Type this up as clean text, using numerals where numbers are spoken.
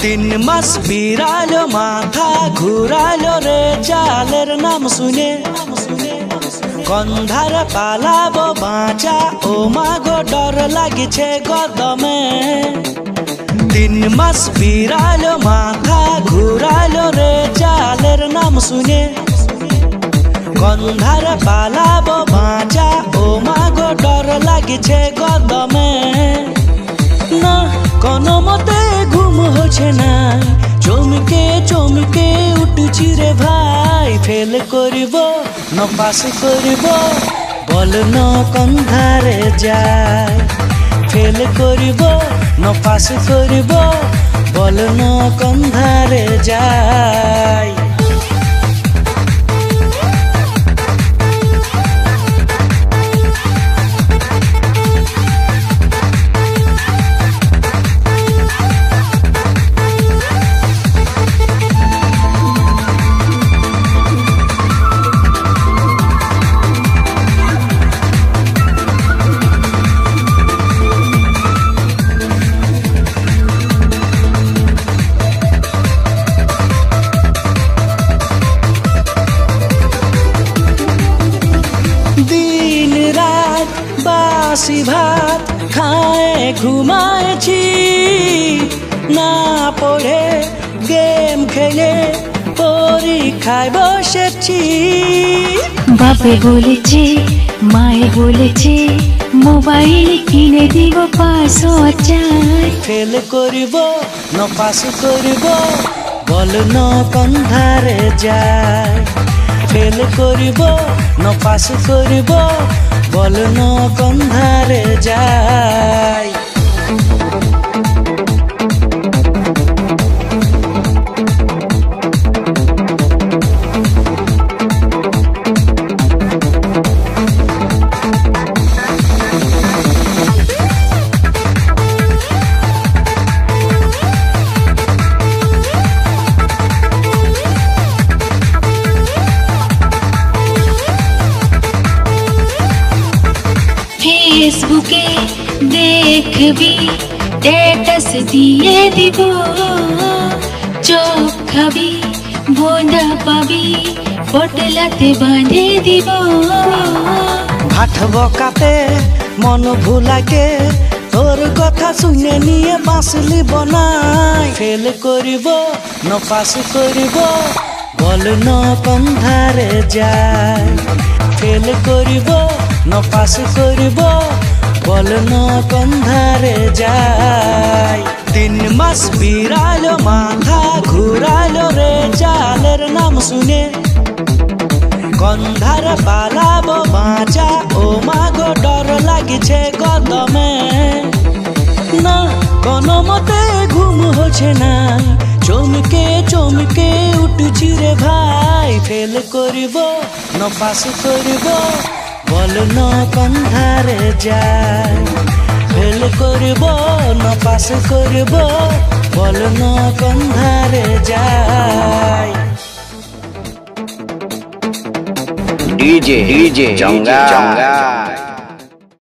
তিন মাস বিড়ালো মাথা ঘুরালো রে চালের নাম শুনে গন্ধার পালাবো বাঁচা ও মাগো ডর লাগিছে গদমে। তিন মাস বিড়ালো মাথা ঘুরালো রে চালের নাম শুনে গন্ধার পালাবো বাঁচা ও মাগো ডর লাগিছে গদমে। না কোনো মতে ঘুম হচ্ছে না চমকে চমকে উঠুছি রে ভাই ফেল করিব না পাস করিব বল না কন্ধারে যায়। ফেল করিব না পাস করিব বল না কন্ধারে যায়। বাসি ভাত খায় ঘুমাইছি না পড়ে গেম খেলে পরীক্ষায় বসেছি। বাপে বলেছে মায়ে বলেছে মোবাইল কিনে দিব 500 ফেল করিব না পাস করিব বল না কন্ধারে যায়। ফেল করিব না পাস করিব বল না কন্ধারে যায়। ফেসবুকে দেখবি স্ট্যাটাস দিয়ে দিব চোখ খাবি বোঝা পাবি পটলাতে বাঁধে দিব। ভাট বকাতে মন ভুলাকে তোর কথা শুনে নিয়ে বাঁশলি বনাই। ফেল করিব না পাস করিব বল না কন্ধারে যায়। ফেল করিব না পাস করিব বল না কন্ধারে যায়। 3 মাস বিড়ালো মাথা ঘুরালো রে চালের নাম শুনে গন্ধার পালাবো বাঁচা ও মাগো ডর লাগিছে গদমে। না কোনো মতে ঘুম হচ্ছে না চমকে চমকে উঠুছি রে ভাই ফেল করিব না পাস করিব বল না কন্ধারে যায়। ফেল করিব না পাস করিব বল না কন্ধারে যায়। DJ Jongga